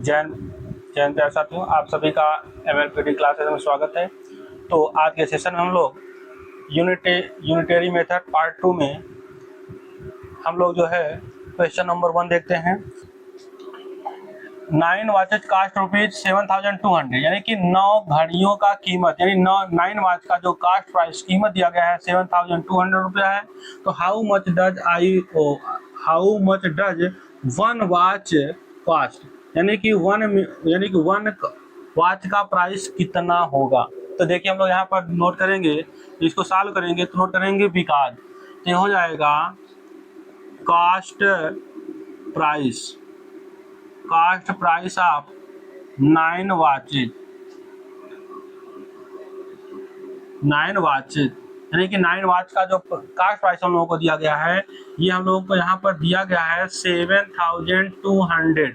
जैन जैन प्यारे साथियों, आप सभी का MLPD क्लासेस में स्वागत है। तो आज के सेशन में हम लोग यूनिटरी मेथड पार्ट 2 में हम लोग जो है क्वेश्चन नंबर 1 देखते हैं। 9 वॉचेज कास्ट ₹7,200, यानी कि 9 घड़ियों का कीमत, यानी 9 वॉच का जो कास्ट प्राइस कीमत दिया गया है 7,200 रुपया है। तो how much does one watch cost, यानी कि वन वॉच का प्राइस कितना होगा। तो देखिए हम लोग यहाँ पर नोट करेंगे, इसको सॉल्व करेंगे तो नोट करेंगे बिकॉज, तो ये हो जाएगा कास्ट प्राइस ऑफ 9 वॉचेज, यानी कि 9 वॉच का जो कास्ट प्राइस हम लोगों को दिया गया है, ये हम लोगों को यहाँ पर दिया गया है 7,200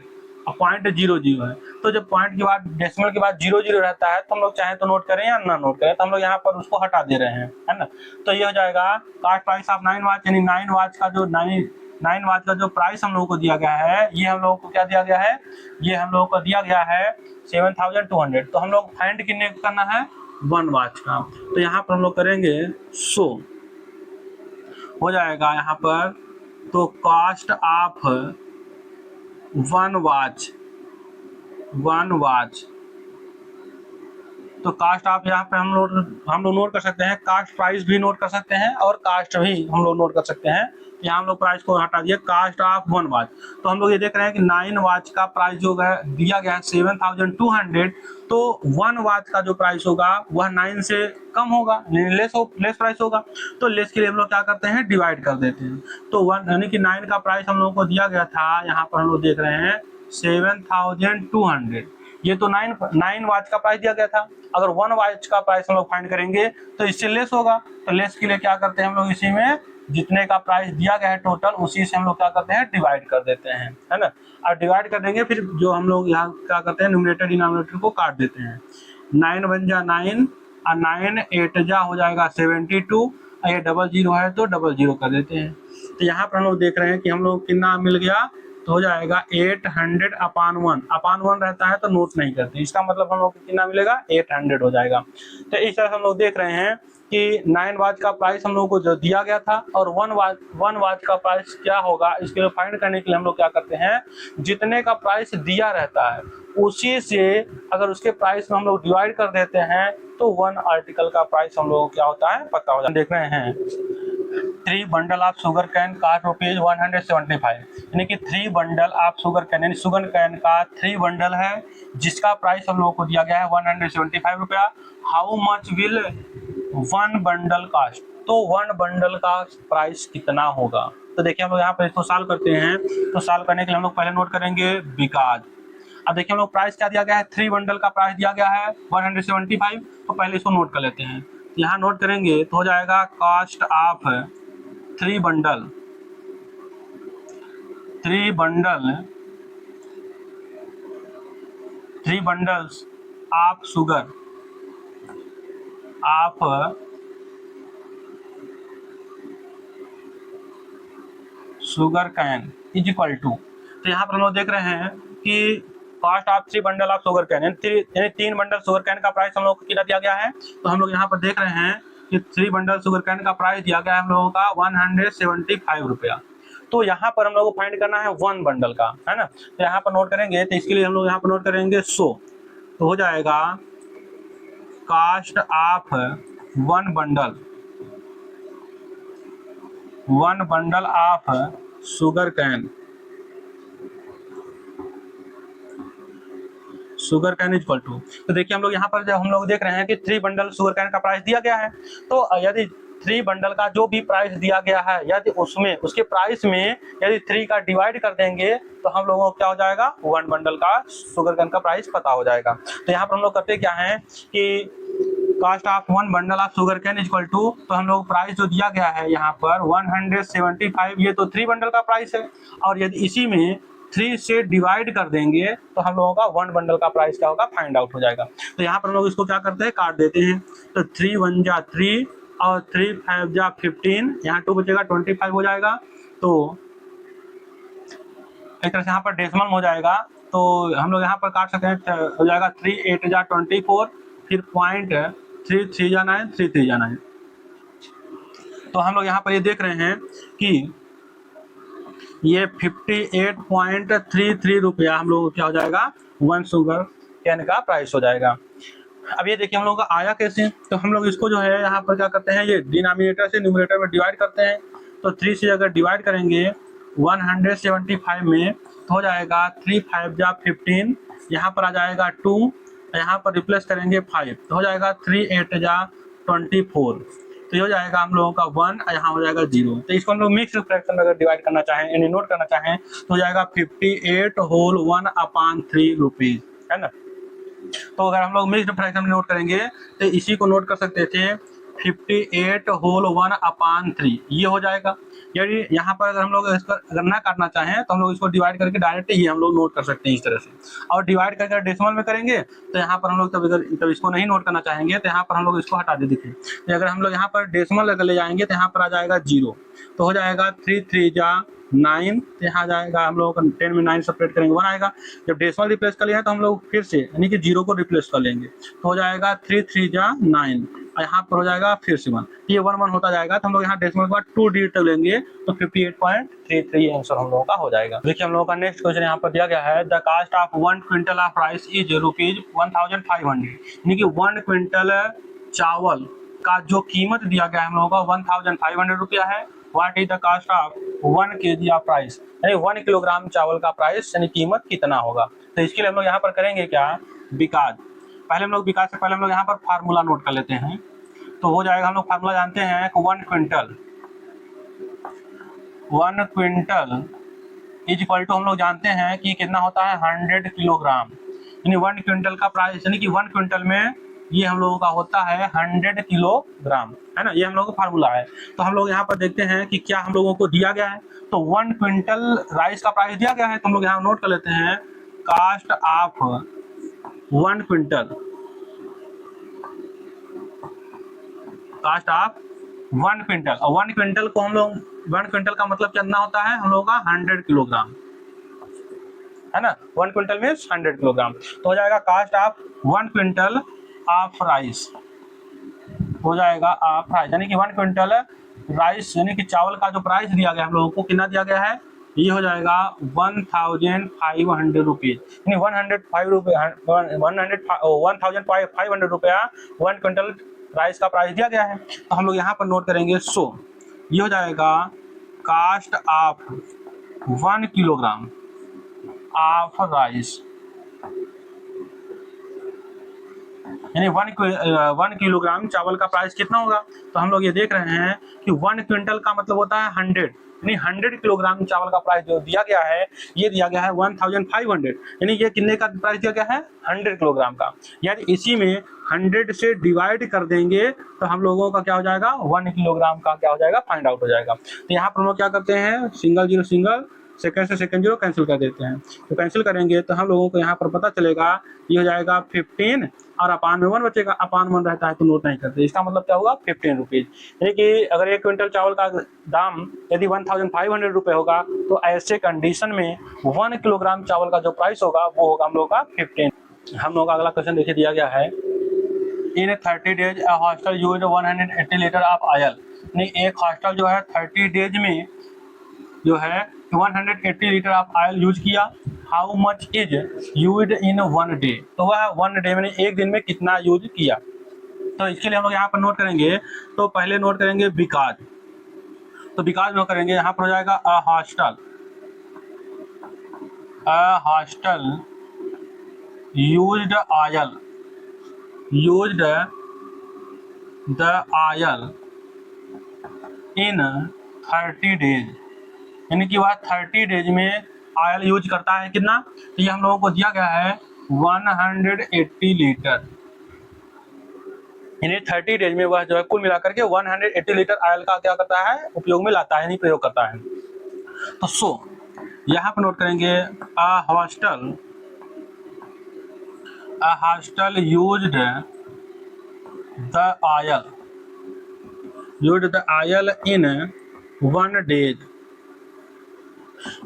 और .00 है। तो जब पॉइंट के बाद डेसिमल के बाद 00 रहता है तो हम लोग चाहे तो नोट करें या ना नोट करें, तो हम लोग यहाँ पर उसको हटा दे रहे हैं, है ना। तो ये हो जाएगा कास्ट प्राइस ऑफ 9 वॉच, यानी 9 वॉच का जो 9 वॉच का जो प्राइस हम लोगों को दिया गया है, ये हम लोगों को क्या दिया गया है, ये हम लोगों को दिया गया है 7,200। तो हम लोग फाइंड कितने करना है, 1 वॉच का। तो यहाँ पर हम लोग करेंगे सो हो जाएगा यहाँ पर, तो कास्ट ऑफ 1 वॉच, तो कास्ट ऑफ यहाँ पे हम लोग नोट कर सकते हैं, कास्ट प्राइस भी नोट कर सकते हैं और कास्ट भी हम लोग नोट कर सकते हैं। यहाँ हम लोग प्राइस को हटा दिए, कास्ट ऑफ 1 वॉच। तो हम लोग ये देख रहे हैं कि 9 वॉच का प्राइस जो दिया गया है 7,200, तो 1 वॉच का जो प्राइस होगा वह 9 से कम होगा, लेस प्राइस होगा। तो लेस के लिए हम लोग क्या करते हैं, डिवाइड कर देते हैं। तो 1 यानी कि 9 का प्राइस हम लोगों को दिया गया था, यहाँ पर हम लोग देख रहे हैं 7,200। ये तो 9 वॉच का प्राइस दिया गया था। अगर 1 वॉच का प्राइस हम लोग फाइंड करेंगे तो इससे लेस होगा। तो लेस के लिए क्या करते हैं हम लोग, इसी में जितने का प्राइस दिया गया है टोटल, उसी से हम लोग क्या करते हैं, डिवाइड कर देते हैं, है ना। और डिवाइड कर देंगे, फिर जो हम लोग यहाँ क्या करते हैं, न्यूमरेटर डिनोमिनेटर को काट देते हैं। 9 1 जा 9 और 9 8 जा हो जाएगा 72, और ये 00 है तो 00 कर देते हैं। तो यहाँ पर हम लोग देख रहे हैं कि हम लोग कितना मिल गया, तो हो जाएगा 800/1 रहता है तो नोट नहीं करते, इसका मतलब हम लोग को कितना मिलेगा, 800 हो जाएगा। तो इस तरह हम लोग देख रहे हैं कि 9 वॉच का प्राइस हम लोग को जो दिया गया था और 1 वॉच का प्राइस क्या होगा, इसके लिए फाइंड करने के लिए हम लोग क्या करते हैं, जितने का प्राइस दिया रहता है उसी से अगर उसके प्राइस में हम लोग डिवाइड कर देते हैं तो 1 आर्टिकल का प्राइस हम लोग को क्या होता है, पता हो जाता है। देख रहे हैं 3 bundle of sugar cane cost ₹175, यानी कि 3 बंडल ऑफ शुगर कैन, यानी शुगर कैन का 3 बंडल है जिसका प्राइस हम लोगों को दिया गया है 175 रुपया। How much will 1 bundle cost, तो 1 बंडल का प्राइस कितना होगा। तो देखिए हम लोग यहाँ पर इसको सॉल्व करते हैं। तो सॉल्व करने के लिए हम लोग पहले नोट करेंगे बिकॉज। अब देखिए हम लोग प्राइस क्या दिया गया है, 3 बंडल का प्राइस दिया गया है 175, तो पहले इसको नोट कर लेते हैं। यहाँ नोट करेंगे तो हो जाएगा cost of 3 bundles of sugar cane is equal to, तो यहाँ पर हम लोग देख रहे हैं कि cost of 3 bundle of sugar cane, यानी 3 बंडल शुगर कैन का प्राइस हम लोग को कितना दिया गया है। तो हम लोग यहाँ पर देख रहे हैं कि 3 बंडल शुगर कैन का प्राइस दिया गया है हम लोगों का 175 रुपया। तो यहाँ पर हम लोग को फाइंड करना है 1 बंडल का, है ना। तो यहाँ पर नोट करेंगे, तो इसके लिए हम लोग यहाँ पर नोट करेंगे सो, तो हो जाएगा cost of 1 bundle of sugar cane equal to. तो देखिए हम लोग यहाँ पर जब हम लोग देख रहे हैं कि 3 बंडल शुगर कैन का प्राइस दिया गया है, तो यदि 3 बंडल का जो भी प्राइस दिया गया है, यदि उसमें उसके प्राइस में यदि 3 का डिवाइड कर देंगे तो हम लोगों को क्या हो जाएगा, 1 बंडल का शुगर कैन का प्राइस पता हो जाएगा। तो यहाँ पर हम लोग करते क्या है कि cost of 1 bundle of sugar cane equal to, तो हम लोग प्राइस जो दिया गया है यहाँ पर 175, ये तो 3 बंडल का प्राइस है, और यदि इसी में 3 से डिवाइड कर देंगे तो हम लोगों का 1 बंडल का प्राइस क्या होगा, फाइंड आउट हो जाएगा। तो यहाँ पर हम लोग इसको क्या करते हैं, काट देते हैं। तो 3 1 जा 3 और 3 5 जा 15, यहाँ 2 बचेगा 25 हो जाएगा। तो एक तरह से यहाँ पर डेसिमल हो जाएगा, तो हम लोग यहाँ पर काट सकते हैं, हो जाएगा 3 8 जा 24, फिर पॉइंट 3 3 जा 9, 3 3 जा 9। तो हम लोग यहाँ पर ये देख रहे हैं कि ये 58.33 रुपया हम लोग को क्या हो जाएगा, 1 शुगर कैन का प्राइस हो जाएगा। अब ये देखिए हम लोग का आया कैसे, तो हम लोग इसको जो है यहाँ पर क्या करते हैं, ये डिनोमिनेटर से न्यूमरेटर में डिवाइड करते हैं। तो 3 से अगर डिवाइड करेंगे 175 में तो हो जाएगा 3 5 जा 15, यहाँ पर आ जाएगा 2, यहाँ पर रिप्लेस करेंगे 5 तो हो जाएगा 3 8 जा 24, तो ये हो जाएगा हम लोगों का 1, यहाँ हो जाएगा 0। तो इसको हम लोग मिक्स फ्रैक्शन में अगर डिवाइड करना चाहें यानी नोट करना चाहें तो हो जाएगा 58 होल 1/3 रुपीज, है ना। तो अगर हम लोग मिक्स्ड फ्रैक्शन में नोट करेंगे तो इसी को नोट कर सकते थे 58 होल 1/3, ये हो जाएगा। यानी यहाँ पर अगर हम लोग इसको अगर ना काटना चाहें तो हम लोग इसको डिवाइड करके डायरेक्ट ये हम लोग नोट कर सकते हैं इस तरह से। और डिवाइड करके डेसिमल में करेंगे तो यहाँ पर हम लोग तब इसको नहीं नोट करना चाहेंगे तो यहाँ पर हम लोग इसको हटा दे। देखिए तो अगर हम लोग यहाँ पर डेसिमल अगर ले जाएंगे तो यहाँ पर आ जाएगा 0, तो हो जाएगा 3 3 जा 9, तो यहाँ जाएगा हम लोग 10 में 9 सेपरेट करेंगे 1 आएगा। जब डेसिमल रिप्लेस कर लिया तो हम लोग फिर से यानी कि 0 को रिप्लेस कर लेंगे तो हो जाएगा 3 3 जा 9, और यहाँ पर हो जाएगा फिर से 1, ये 1 1 होता जाएगा। तो हम लोग यहाँ डेसिमल के बाद 2 डिजिट तक लेंगे तो 58.33 आंसर हम लोगों का हो जाएगा। देखिए हम लोगों का नेक्स्ट क्वेश्चन यहाँ पर दिया गया है, the cost of 1 quintal of rice is ₹1500, यानी कि 1 क्विंटल चावल का जो कीमत दिया गया है हम लोगों का 1500 रुपया है। What is the cost of 1 kg of rice, यानी 1 किलोग्राम चावल का प्राइस यानी कीमत कितना होगा। तो इसके लिए हम लोग यहाँ पर करेंगे क्या, विकास। पहले हम लोग विकास से पहले हम लोग यहाँ पर फार्मूला नोट कर लेते हैं। तो हो जाएगा, हम लोग फार्मूला जानते हैं कि 1 क्विंटल इज इक्वल टू हम लोग जानते हैं कि कितना होता है 100 किलोग्राम, यानी 1 क्विंटल का प्राइस यानी कि 1 क्विंटल में ये हम लोगों का होता है 100 किलोग्राम, है ना। ये हम लोगों का फार्मूला है। तो हम लोग यहाँ पर देखते हैं कि क्या हम लोगों को दिया गया है। तो 1 क्विंटल राइस का प्राइस दिया गया है, तो हम लोग यहाँ नोट कर लेते हैं cost of 1 quintal, cost of 1 quintal. और 1 क्विंटल को हम लोग 1 क्विंटल का मतलब कितना होता है हम लोगों का 100 किलोग्राम, है ना। 1 क्विंटल में 100 किलोग्राम, तो हो जाएगा cost of 1 quintal of rice, हो जाएगा ऑफ राइस यानी कि 1 क्विंटल राइस यानी कि चावल का जो प्राइस दिया गया हम लोगों को कितना दिया गया है, ये हो जाएगा 1500 रुपीज, यानी 1500 रुपया 1 क्विंटल राइस का प्राइस दिया गया है। तो हम लोग यहाँ पर नोट करेंगे सो ये हो जाएगा cost of 1 kilogram of rice, यानी 1 किलोग्राम चावल का प्राइस कितना होगा। तो हम लोग ये देख रहे हैं कि 1 क्विंटल का मतलब होता है 100, यानी 100 किलोग्राम चावल का प्राइस जो दिया गया है ये दिया गया है 1500, यानी ये कितने का प्राइस दिया गया है 100 किलोग्राम का। यानी इसी में 100 से डिवाइड कर देंगे तो हम लोगों का क्या हो जाएगा 1 किलोग्राम का क्या हो जाएगा फाइंड आउट हो जाएगा। तो यहाँ पर हम लोग क्या करते हैं सिंगल जीरो सिंगल, सेकंड से सेकंड जीरो कैंसिल कर देते हैं। तो कैंसिल करेंगे तो हम लोगों को यहाँ पर पता चलेगा ये हो जाएगा 15 और अपान में 1 बचेगा, अपान 1 रहता है तो नोट नहीं करते। इसका मतलब क्या होगा 15 रुपीज, यानी कि अगर 1 क्विंटल चावल का दाम यदि 1500 रुपये होगा तो ऐसे कंडीशन में 1 किलोग्राम चावल का जो प्राइस होगा वो होगा हम लोग का 15। हम लोग का अगला क्वेश्चन देखिए दिया गया है, इन 30 days a hostel used 180 litre of oil, यानी एक हॉस्टल जो है 30 डेज में जो है 180 लीटर ऑफ ऑयल यूज किया। How much is used in 1 day, तो वह 1 डे में एक दिन में कितना यूज किया। तो इसके लिए हम लोग यहाँ पर नोट करेंगे, तो पहले नोट करेंगे बिकॉज, तो बिकॉज में करेंगे यहाँ पर हो जाएगा a hostel used the oil in 30 days, यानी कि वह 30 डेज में ऑयल यूज करता है कितना। तो ये हम लोगों को दिया गया है 180 लीटर, यानी 30 डेज में वह जो है कुल मिलाकर के 180 लीटर ऑयल का क्या करता है उपयोग में लाता है यानी प्रयोग करता है। तो सो यहाँ पर नोट करेंगे a hostel used the oil in 1 days,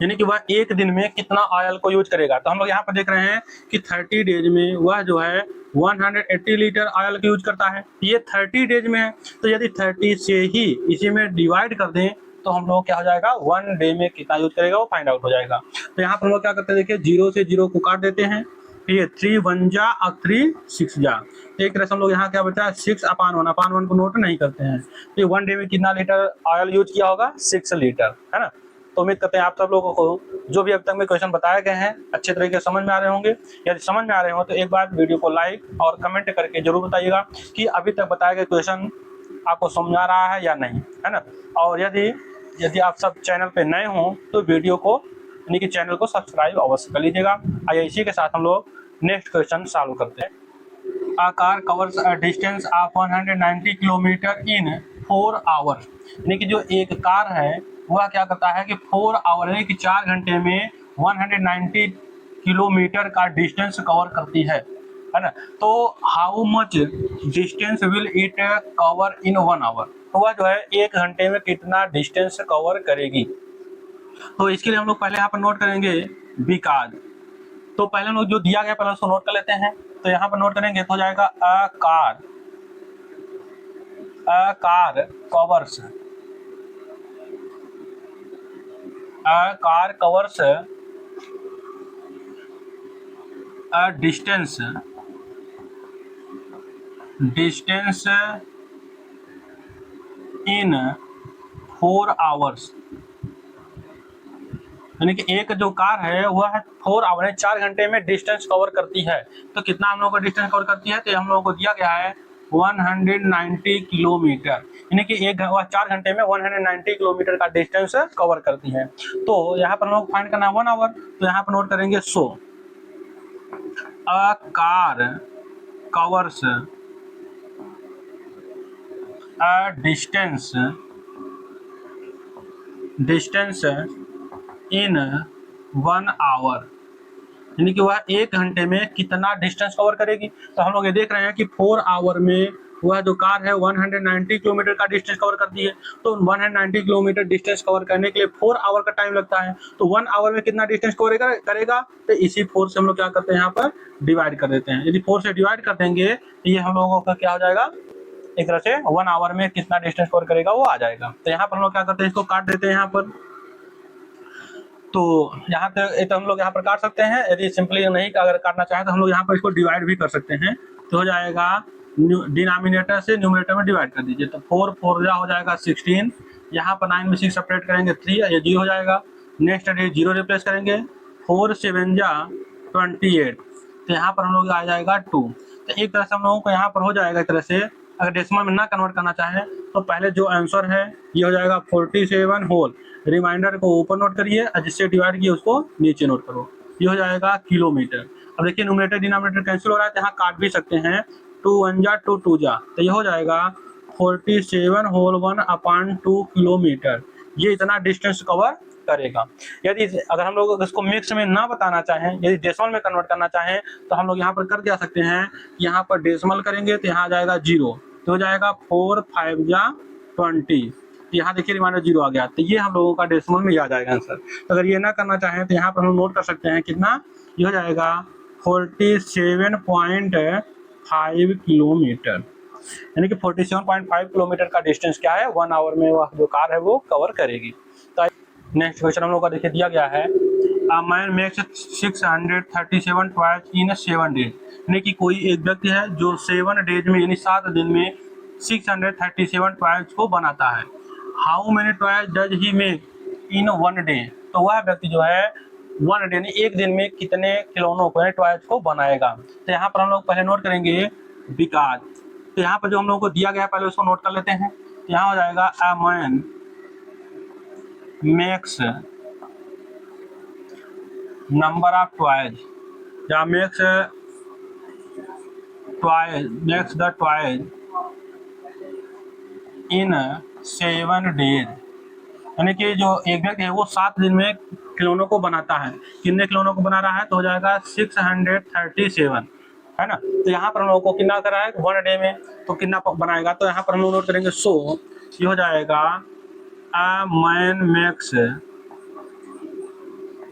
यानी कि वह एक दिन में कितना ऑयल को यूज करेगा। तो हम लोग यहाँ पर देख रहे हैं कि 30 डेज में वह जो है 180 लीटर ऑयल का यूज करता है। ये 30 डेज में है, तो यदि 30 से ही इसी में डिवाइड कर दें तो हम लोग क्या हो जाएगा, 1 डे में कितना यूज करेगा वो फाइंड आउट हो जाएगा। तो यहाँ पर हम लोग क्या करते हैं, देखिए 0 से 0 को काट देते हैं, ठीक है, 3 1 जा और 3 6 जा। एक तरह से हम लोग यहाँ क्या बचा है 6/1 को नोट नहीं करते हैं। तो 1 डे में कितना लीटर ऑयल यूज किया होगा, 6 लीटर, है ना। तो उम्मीद करते हैं आप सब लोगों को जो भी अब तक में क्वेश्चन बताए गए हैं अच्छे तरीके से समझ में आ रहे होंगे। यदि समझ में आ रहे हो तो एक बार वीडियो को लाइक और कमेंट करके जरूर बताइएगा कि अभी तक बताए गए क्वेश्चन आपको समझ आ रहा है या नहीं, है ना। और यदि आप सब चैनल पे नए हों तो वीडियो को यानी कि चैनल को सब्सक्राइब अवश्य कर लीजिएगा। आइए इसी के साथ हम लोग नेक्स्ट क्वेश्चन सॉल्व करते हैं। अ car covers a distance of 190 kilometre in 4 hours. यानी कि जो एक कार है वह क्या करता है कि 4 आवर यानी कि 4 घंटे में 190 किलोमीटर का डिस्टेंस कवर करती है ना। तो how much distance will it cover in 1 hour. तो वह जो है 1 घंटे में कितना डिस्टेंस कवर करेगी। तो इसके लिए हम लोग पहले यहाँ पर नोट करेंगे बिकॉज। तो पहले हम लोग जो दिया गया पहले उसको नोट कर लेते हैं। तो यहाँ पर नोट करेंगे तो हो जाएगा अ car covers a distance in 4 hours. यानी कि एक जो कार है वह 4 आवर है 4 घंटे में डिस्टेंस कवर करती है। तो कितना हम लोगों को डिस्टेंस कवर करती है, तो हम लोगों को दिया गया है 190 किलोमीटर। यानी कि वह 4 घंटे में 190 किलोमीटर का डिस्टेंस कवर करती है। तो यहाँ पर हम लोग फाइंड करना है 1 आवर। तो यहाँ पर नोट करेंगे so a car covers a distance in 1 hour. यानी कि वह 1 घंटे में कितना डिस्टेंस कवर करेगी। तो हम लोग ये देख रहे हैं कि 4 आवर में वह जो कार है 190 किलोमीटर का डिस्टेंस कवर करती है। तो 190 किलोमीटर डिस्टेंस कवर करने के लिए 4 आवर का टाइम लगता है। तो 1 आवर में कितना डिस्टेंस कवर करेगा, तो इसी 4 से हम लोग क्या करते हैं यहाँ पर डिवाइड कर देते हैं। यदि 4 से डिवाइड कर देंगे तो ये हम लोगों का क्या हो जाएगा, एक तरह से 1 आवर में कितना डिस्टेंस कवर करेगा वो आ जाएगा। तो यहाँ पर हम लोग क्या करते हैं, इसको काट देते हैं यहाँ पर। तो यहाँ पे तो हम लोग यहाँ पर काट सकते हैं। यदि सिंपली नहीं अगर काटना चाहें तो हम लोग यहाँ पर इसको डिवाइड भी कर सकते हैं। तो हो जाएगा डिनोमिनेटर से न्यूमरेटर में डिवाइड कर दीजिए। तो 4 4 हो जाएगा 16। यहाँ पर 9 में 6 सेपरेट करेंगे 3, ये 0 हो जाएगा। नेक्स्ट डे 0 रिप्लेस करेंगे, 4 7 जा 28। तो यहाँ पर हम लोग आ जाएगा 2। तो एक तरह से हम लोगों को यहाँ पर हो जाएगा, एक तरह से अगर डेसिमल में ना कन्वर्ट करना चाहें तो पहले जो आंसर है ये हो जाएगा 47 होल। रिमाइंडर को ऊपर नोट करिए और जिससे डिवाइड किया उसको नीचे नोट करो। ये हो जाएगा किलोमीटर। अब देखिए न्यूमरेटर डिनोमिनेटर कैंसिल हो रहा है तो यहाँ काट भी सकते हैं। 2 1 जा 2 2 जा, तो ये हो जाएगा 47 होल 1/2 किलोमीटर। ये इतना डिस्टेंस कवर करेगा। यदि अगर हम लोग इसको मिक्स में ना बताना चाहें, यदि डेसिमल में कन्वर्ट करना चाहें तो हम लोग यहाँ पर कर क्या सकते हैं, यहाँ पर डेसिमल करेंगे तो यहाँ आ जाएगा 0। तो हो जाएगा 4 5 जा 20। यहाँ देखिए रिमाइंडर 0 आ गया। तो ये हम लोगों का डेसिमल में आ जाएगा आंसर। तो अगर ये ना करना चाहें तो यहाँ पर हम नोट कर सकते हैं कितना, ये हो जाएगा 47.5 किलोमीटर। यानी कि 47.5 किलोमीटर का डिस्टेंस क्या है 1 आवर में वह जो कार है वो कवर करेगी। तो नेक्स्ट क्वेश्चन हम लोग का देखिए दिया गया है अ man makes 637 toys in 7 days. यानी कि कोई एक व्यक्ति है जो 7 डेज में यानी 7 दिन में 637 टॉयज को बनाता है। How many toys does he make in 1 day. तो वह व्यक्ति जो है 1 डे यानी 1 दिन में कितने खिलौनों को यानी टॉयज को बनाएगा। तो यहाँ पर हम लोग पहले नोट करेंगे बिकॉज। तो यहाँ पर जो हम लोग को दिया गया है पहले उसको नोट कर लेते हैं। तो यहाँ हो जाएगा a man makes number of toys या makes the toys in 7 days. यानी कि जो एक व्यक्ति है वो 7 दिन में खिलौनों को बनाता है। कितने खिलौनों को बना रहा है, तो हो जाएगा 637, है ना। तो यहाँ पर हम लोगों को कितना कर रहा है 1 डे में, तो कितना बनाएगा। तो यहाँ पर हम लोग नोट करेंगे सो ये हो जाएगा a man makes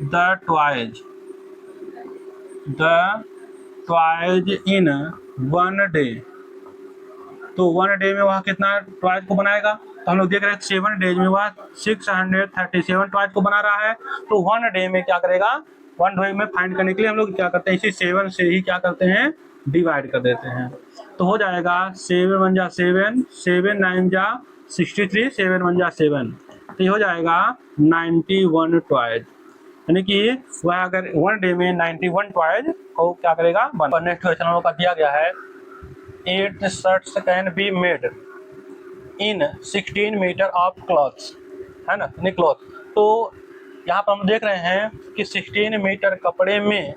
the twice in 1 day. तो 1 डे में वह कितना ट्वाइज को बनाएगा? तो हम लोग देख रहे हैं 7 डेज में वह 637 ट्वाइज को बना रहा है। तो 1 डे में क्या करेगा? 1 डे में फाइंड करने के लिए हम लोग क्या करते हैं, इसी 7 से ही क्या करते हैं, डिवाइड कर देते हैं। तो हो जाएगा 7 1 जा 7, 7 9 जा 63, 7 1 जा 7, तो ये हो जाएगा 91 ट्वाइज। यानी कि वह अगर 1 डे में 91 ट्वाइज को क्या करेगा? नेक्स्ट क्वेश्चन हम लोग का दिया गया है 8 shirts can be made in 16 metre of cloths, है ना, क्लॉथ। तो यहाँ पर हम देख रहे हैं कि 16 मीटर कपड़े में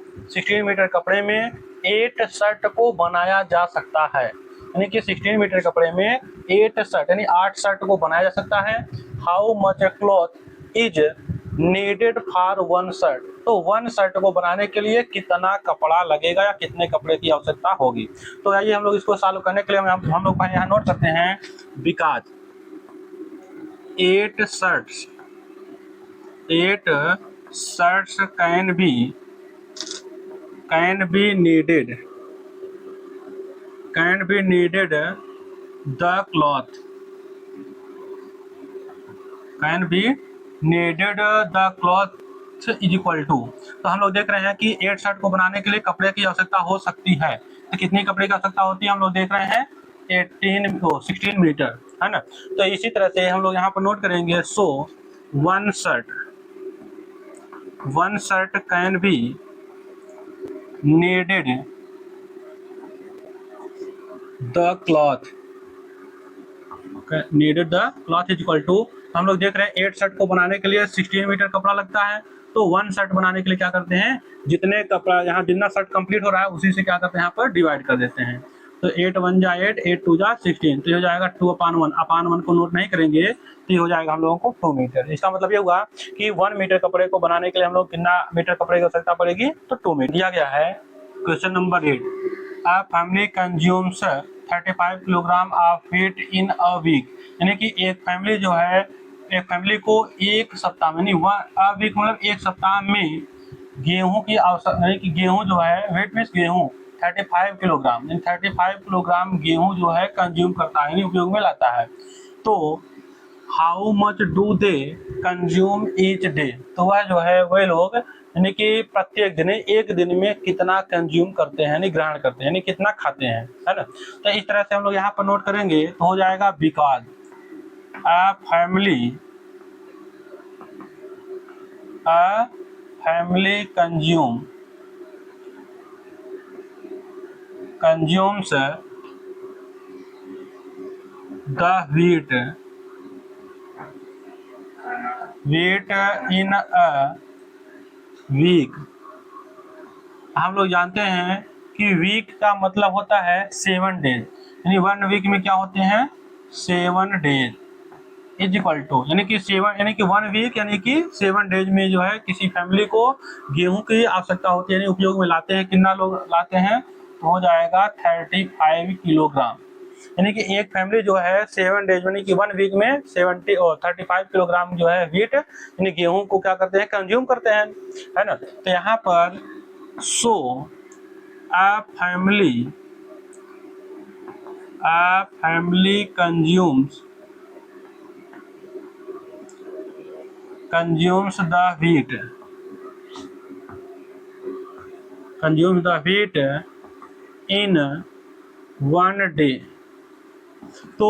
8 शर्ट को बनाया जा सकता है। यानी कि 16 मीटर कपड़े में 8 शर्ट यानी 8 शर्ट को बनाया जा सकता है। How much cloth is needed for 1 shirt? तो 1 शर्ट को बनाने के लिए कितना कपड़ा लगेगा या कितने कपड़े की आवश्यकता होगी? तो आइए हम लोग इसको सॉल्व करने के लिए हम लोग यहाँ नोट करते हैं, because 8 shirts can be needed the cloth is equal to. तो हम लोग देख रहे हैं कि 8 शर्ट को बनाने के लिए कपड़े की आवश्यकता हो सकती है। तो कितनी कपड़े की आवश्यकता होती है? हम लोग देख रहे हैं 16 मीटर, है ना। तो इसी तरह से हम लोग यहाँ पर नोट करेंगे, so 1 shirt can be needed the cloth is equal to. हम लोग देख रहे हैं 8 शर्ट को बनाने के लिए 16 मीटर कपड़ा लगता है। तो 1 शर्ट बनाने के लिए क्या करते हैं, जितने कपड़ा यहाँ जितना शर्ट कंप्लीट हो रहा है उसी से क्या करते हैं, यहाँ पर डिवाइड कर देते हैं। तो 8 1 जा 8, 8 2 जा 16, तो ये हो जाएगा 2/1 को नोट नहीं करेंगे तो ये हो जाएगा हम लोगों को 2 मीटर। इसका मतलब ये हुआ कि 1 मीटर कपड़े को बनाने के लिए हम लोग कितना मीटर कपड़े की आवश्यकता पड़ेगी? तो 2 मीटर। दिया गया है question number 8, a family consumes 35 kilogram of wheat in a week. यानी कि एक फैमिली को एक सप्ताह में, अ वीक मतलब एक सप्ताह में गेहूं की आवश्यकता, यानी कि गेहूं जो है, व्हीट मीन्स गेहूं 35 किलोग्राम, यानी 35 किलोग्राम गेहूं जो है कंज्यूम करता है, यानी उपयोग में लाता है। तो how much do they consume each day? तो वह जो है वह लोग यानी कि प्रत्येक दिन, एक दिन में कितना कंज्यूम करते हैं, यानी ग्रहण करते हैं, यानी कितना खाते हैं, है ना। तो इस तरह से हम लोग यहाँ पर नोट करेंगे तो हो जाएगा, because a family consumes the wheat in a week। हम लोग जानते हैं कि वीक का मतलब होता है 7 डेज, यानी 1 वीक में क्या होते हैं, 7 डेज इज इक्वल टू, यानी कि 1 वीक यानी कि 7 डेज में जो है किसी फैमिली को गेहूं की आवश्यकता होती है, यानी उपयोग में लाते हैं। कितना लोग लाते हैं? तो हो जाएगा 35 किलोग्राम। यानी कि एक फैमिली जो है 7 डेज यानी कि 1 वीक में 35 किलोग्राम जो है व्हीट यानी गेहूं को क्या करते हैं, कंज्यूम करते हैं, है ना। तो यहाँ पर सो a family consumes the wheat in 1 day। तो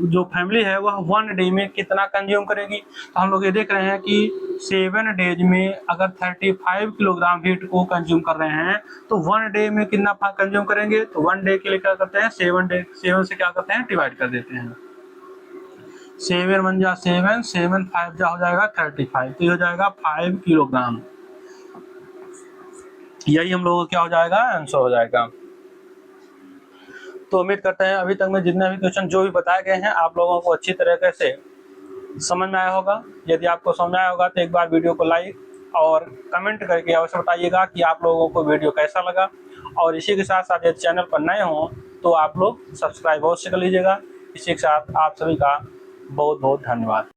जो फैमिली है वह 1 डे में कितना कंज्यूम करेगी? तो हम लोग ये देख रहे हैं कि 7 डेज में अगर 35 किलोग्राम व्हीट को कंज्यूम कर रहे हैं तो 1 डे में कितना कंज्यूम करेंगे? तो 1 डे के लिए क्या करते हैं, 7 से क्या करते हैं, डिवाइड कर देते हैं। 7 1 जा 7, 7 5 जा हो जाएगा 35, तो ये हो जाएगा 5 किलोग्राम। यही हम लोगों को क्या हो जाएगा, आंसर हो जाएगा। तो उम्मीद करते हैं अभी तक में जितने भी क्वेश्चन जो भी बताए गए हैं आप लोगों को अच्छी तरीके से समझ में आया होगा। यदि आपको समझ में आया होगा तो एक बार वीडियो को लाइक और कमेंट करके अवश्य बताइएगा कि आप लोगों को वीडियो कैसा लगा। और इसी के साथ साथ यदि चैनल पर नए हों तो आप लोग सब्सक्राइब अवश्य कर लीजिएगा। इसी के साथ आप सभी का बहुत बहुत धन्यवाद।